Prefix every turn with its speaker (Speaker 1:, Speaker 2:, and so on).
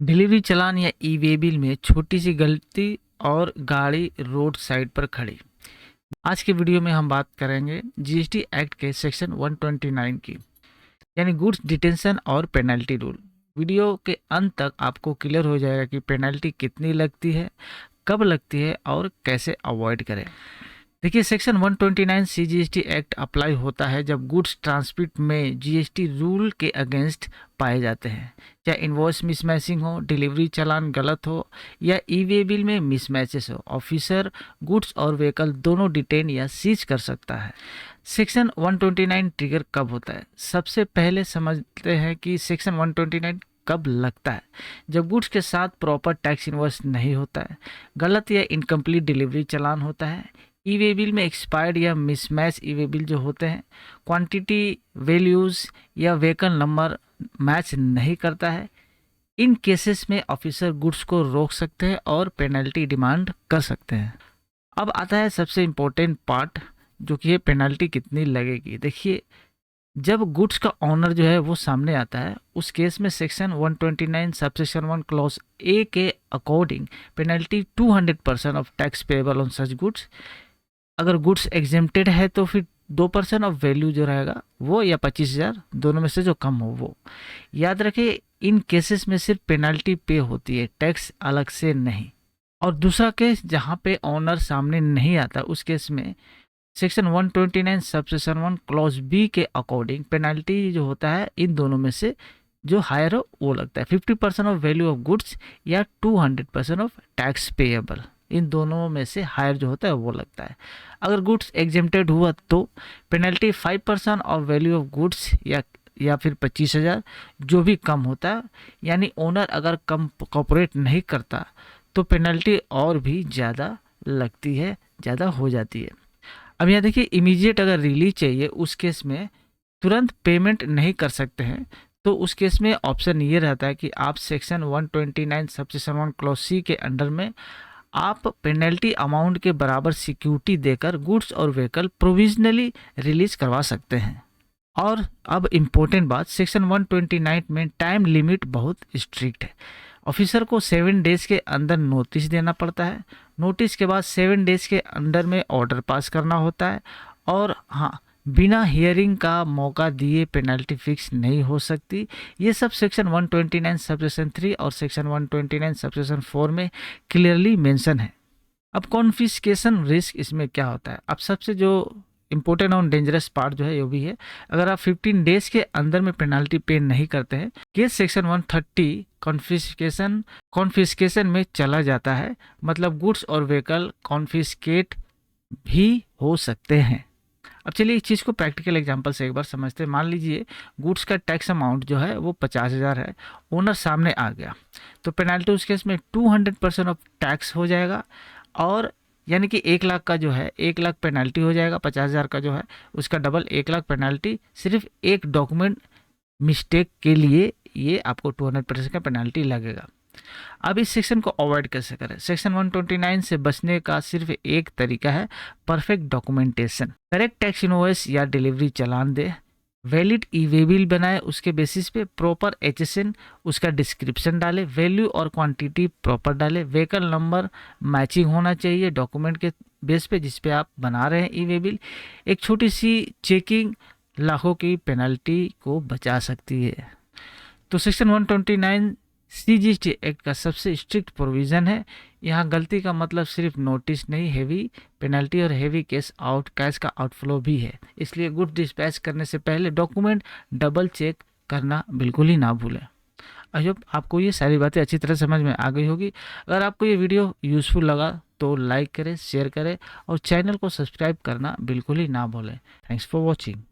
Speaker 1: Delivery चालान या ई way bill में छोटी सी गलती और गाड़ी रोड साइड पर खड़ी। आज के वीडियो में हम बात करेंगे जीएसटी एक्ट के सेक्शन 129 की, यानी गुड्स डिटेंशन और पेनल्टी रूल। वीडियो के अंत तक आपको क्लियर हो जाएगा कि पेनल्टी कितनी लगती है, कब लगती है और कैसे अवॉइड करें। देखिए, सेक्शन 129 सीजीएसटी एक्ट अप्लाई होता है जब गुड्स ट्रांसपोर्ट में जीएसटी रूल के अगेंस्ट पाए जाते हैं, चाहे इनवॉइस मिसमैचिंग हो, डिलीवरी चालान गलत हो या ई वे बिल में मिसमैचेस हो। ऑफिसर गुड्स और व्हीकल दोनों डिटेन या सीज कर सकता है। सेक्शन 129 ट्रिगर कब होता है? सबसे पहले समझते हैं कि सेक्शन 129 कब लगता है। जब गुड्स के साथ प्रॉपर टैक्स इनवॉइस नहीं होता है, गलत या इनकम्प्लीट डिलीवरी चालान होता है, ई वे बिल में एक्सपायर्ड या मिसमैच ई वे बिल जो होते हैं, क्वांटिटी वैल्यूज़ या व्हीकल नंबर मैच नहीं करता है। इन केसेस में ऑफिसर गुड्स को रोक सकते हैं और पेनल्टी डिमांड कर सकते हैं। अब आता है सबसे इम्पोर्टेंट पार्ट, जो कि है पेनल्टी कितनी लगेगी। देखिए, जब गुड्स का ऑनर जो है वो सामने आता है, उस केस में सेक्शन 129 सबसेक्शन 1 क्लॉज ए के according penalty 200% of tax payable on such goods. अगर गुड्स एग्जेम्प्टेड है तो फिर 2% ऑफ वैल्यू जो रहेगा वो, या 25,000, दोनों में से जो कम हो वो। याद रखें, इन केसेस में सिर्फ पेनल्टी पे होती है, टैक्स अलग से नहीं। और दूसरा केस जहाँ पे ऑनर सामने नहीं आता, उस केस में सेक्शन 129 सबसेक्शन 1 क्लॉज बी के अकॉर्डिंग पेनल्टी जो होता है इन दोनों में से जो हायर हो वो लगता है। 50% ऑफ वैल्यू ऑफ गुड्स या 200% ऑफ टैक्स पेएबल, इन दोनों में से हायर जो होता है वो लगता है। अगर गुड्स एग्जेम्प्टेड हुआ तो penalty 5% of value of goods या फिर 25,000, जो भी कम होता है। यानी ओनर अगर कम कॉपरेट नहीं करता तो पेनल्टी और भी ज़्यादा लगती है, ज़्यादा हो जाती है। अब यहाँ देखिए, इमीडिएट अगर रिलीज चाहिए, उस केस में तुरंत पेमेंट नहीं कर सकते हैं, तो उस केस में ऑप्शन ये रहता है कि आप सेक्शन 129 सबसेक्शन 1 क्लॉज सी के अंडर में आप पेनल्टी अमाउंट के बराबर सिक्योरिटी देकर गुड्स और व्हीकल प्रोविजनली रिलीज करवा सकते हैं। और अब इम्पोर्टेंट बात, सेक्शन 129 में टाइम लिमिट बहुत स्ट्रिक्ट है। ऑफिसर को 7 डेज के अंदर नोटिस देना पड़ता है। नोटिस के बाद 7 डेज के अंदर में ऑर्डर पास करना होता है। और हाँ, बिना हियरिंग का मौका दिए पेनल्टी फिक्स नहीं हो सकती। ये सब सेक्शन 129 सबसेक्शन 3 और सेक्शन 129 सबसेक्शन 4 में क्लियरली मेंशन है। अब कॉन्फिस्केशन रिस्क इसमें क्या होता है? अब सबसे जो इम्पोर्टेंट और डेंजरस पार्ट जो है ये भी है, अगर आप 15 डेज के अंदर में पेनल्टी पे नहीं करते हैं, केस सेक्शन 130 कॉन्फिस्केशन में चला जाता है। मतलब गुड्स और व्हीकल कॉन्फिस्केट भी हो सकते हैं। अब चलिए इस चीज़ को प्रैक्टिकल एग्जांपल से एक बार समझते हैं। मान लीजिए गुड्स का टैक्स अमाउंट जो है वो 50,000 है, ओनर सामने आ गया तो पेनल्टी उस केस में 200% ऑफ टैक्स हो जाएगा। और यानी कि 1 लाख का जो है 1 लाख पेनल्टी हो जाएगा, 50,000 का जो है उसका डबल 1 लाख पेनल्टी। सिर्फ एक डॉक्यूमेंट मिस्टेक के लिए ये आपको 200% का पेनल्टी लगेगा। अब इस सेक्शन को अवॉइड कैसे करें? सेक्शन 129 से बचने का सिर्फ एक तरीका है, perfect documentation. Correct tax invoice या डिलीवरी चालान दे, वैलिड ई वे बिल बनाए, उसके बेसिस पे प्रॉपर HSN उसका डिस्क्रिप्शन डाले, वैल्यू और क्वांटिटी प्रॉपर डाले, व्हीकल नंबर मैचिंग होना चाहिए डॉक्यूमेंट के बेस पे जिस पे आप बना रहे हैं ई वे बिल। एक छोटी सी चेकिंग लाखों की पेनल्टी को बचा सकती है। तो सेक्शन 129 सीजीएसटी एक्ट का सबसे स्ट्रिक्ट प्रोविज़न है। यहाँ गलती का मतलब सिर्फ नोटिस नहीं, हेवी पेनल्टी और हेवी कैश का आउटफ्लो भी है। इसलिए गुड्स डिस्पैच करने से पहले डॉक्यूमेंट डबल चेक करना बिल्कुल ही ना भूलें। आई होप आपको ये सारी बातें अच्छी तरह समझ में आ गई होगी। अगर आपको ये वीडियो यूज़फुल लगा तो लाइक करें, शेयर करें और चैनल को सब्सक्राइब करना बिल्कुल ही ना भूलें। Thanks for watching.